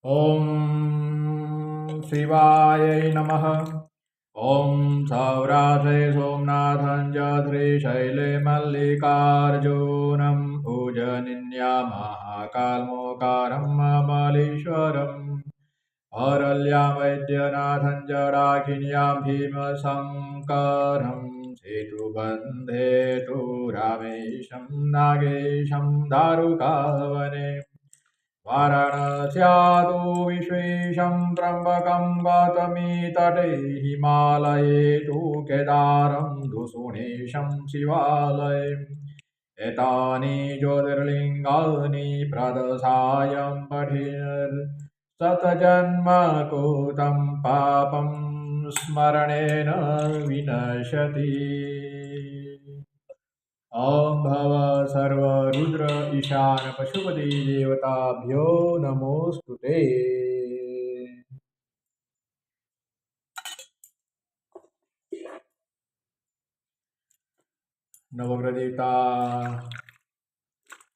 ॐ शिवायै नमः। ॐ सौराष्ट्रे सोमनाथं च श्रीशैले मल्लिकार्जुनं पूजनीया महाकालमोकारं ममलेश्वरम् औरल्यां वैद्यनाथं च डाकिन्यां भीमशङ्करं सेतुबन्धे तु रामेशं नागेशं दारुकावने वाराणस्यादो विश्वेशं त्र्यम्बकं गौतमीतटे हिमालये तु केदारं दुषुणेशं शिवालयम् एतानि ज्योतिर्लिङ्गानि प्रदशायं पठेर् शतजन्मकृतं पापं स्मरणेन विनश्यति। ॐ भव सर्व रुद्र ईशान पशुपति देवताभ्यो नमोस्तुते। नवग्रह देवता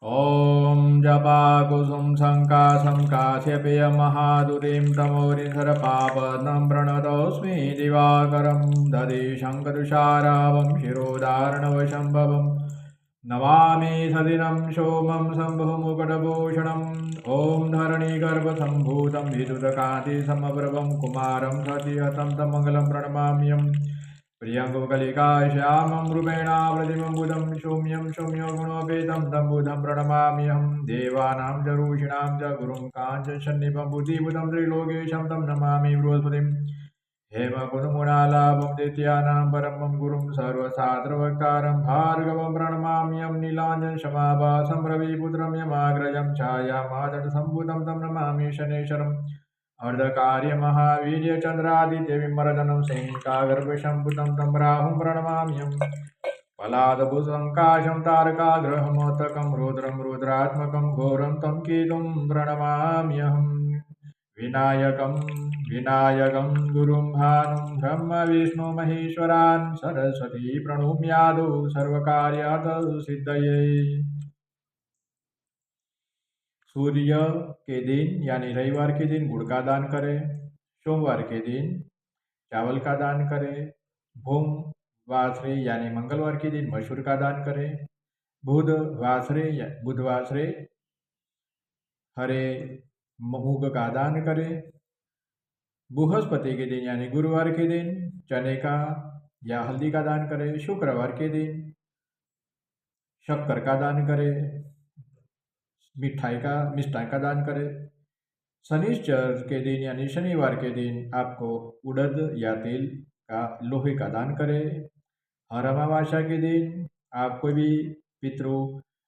ॐ जपा कुसुम शङ्काशं काश्यपेय महादुरीं तमोरिं सरपापनं प्रणतोऽस्मि दिवाकरं दधि शङ्खतुषारावं शिरोधारणवशम्भवम् नमामि सदिनं सोमं शम्भुमुकुटभूषणम् ॐ धरणीगर्भसम्भूतं विद्युतकान्तिसमप्रभं कुमारं सतिहतं तमङ्गलं प्रणमाम्यहम् प्रियङ्गुकलिकाश्यामं रूपेणावृतिमं बुधं सौम्यं सौम्यो गुणोपेतं तं बुधं प्रणमाम्यहं देवानां च ऋषीणां च गुरुं काञ्चसन्निभं बुद्धिबुधं त्रिलोकेशं तं नमामि बृहस्पतिं हेमकुसुमगुणालाभं दैत्यानां परमं गुरुं सर्वशास्त्रवक्तारं भार्गवं प्रणमाम्यहं नीलाञ्जनसमाभासं रविपुत्रं यमाग्रजं छायामातटसम्भूतं तं नमामि शनैश्वरम् अर्धकार्य महावीर्य चंद्रादित्य विमर्दनं शङ्कागर्भसम्भूतं तं राहुं प्रणमाम्यहम् फलादभुसङ्काशं तारकाग्रहमोत्तकं रुद्रं रुद्रात्मकं घोरं तं केतुं प्रणमाम्यहम् विनायकं गुरुं भानुं ब्रह्म विष्णु महेश्वरान् सरस्वती प्रणोम्यादौ सर्वकार्यार्थसिद्धये। सूर्य के दिन यानी रविवार के दिन गुड़ का दान करें। सोमवार के दिन चावल का दान करें। भूमवासरे यानी मंगलवार के दिन मसूर का दान करें। बुधवासरे हरे मूंग का दान करें। बृहस्पति के दिन यानी गुरुवार के दिन चने का या हल्दी का दान करें। शुक्रवार के दिन शक्कर का दान करें। मिष्ठाई का दान करें। शनिश्चर के दिन यानी शनिवार के दिन आपको उड़द या तेल का लोहे का दान करें। हर अमावस्या के दिन आप कोई भी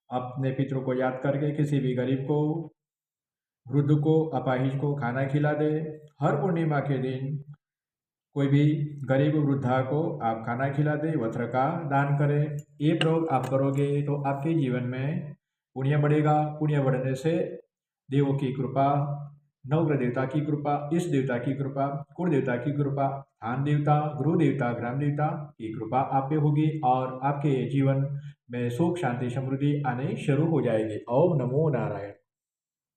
अपने पितरों को याद करके किसी भी गरीब को, वृद्ध को, अपाहिज को खाना खिला दे। हर पूर्णिमा के दिन कोई भी गरीब वृद्धा को आप खाना खिला दे, वस्त्र का दान करें। ये प्रयोग आप करोगे तो आपके जीवन में पुण्य बढ़ेगा। पुण्य बढ़ने से देवों की कृपा, नवग्रह देवता की कृपा, इष्ट देवता की कृपा, कुल देवता की कृपा, स्थान देवता, गुरु देवता, ग्राम देवता की कृपा आप पे होगी और आपके जीवन में सुख शांति समृद्धि आने शुरू हो जाएगी। ओम नमो नारायण।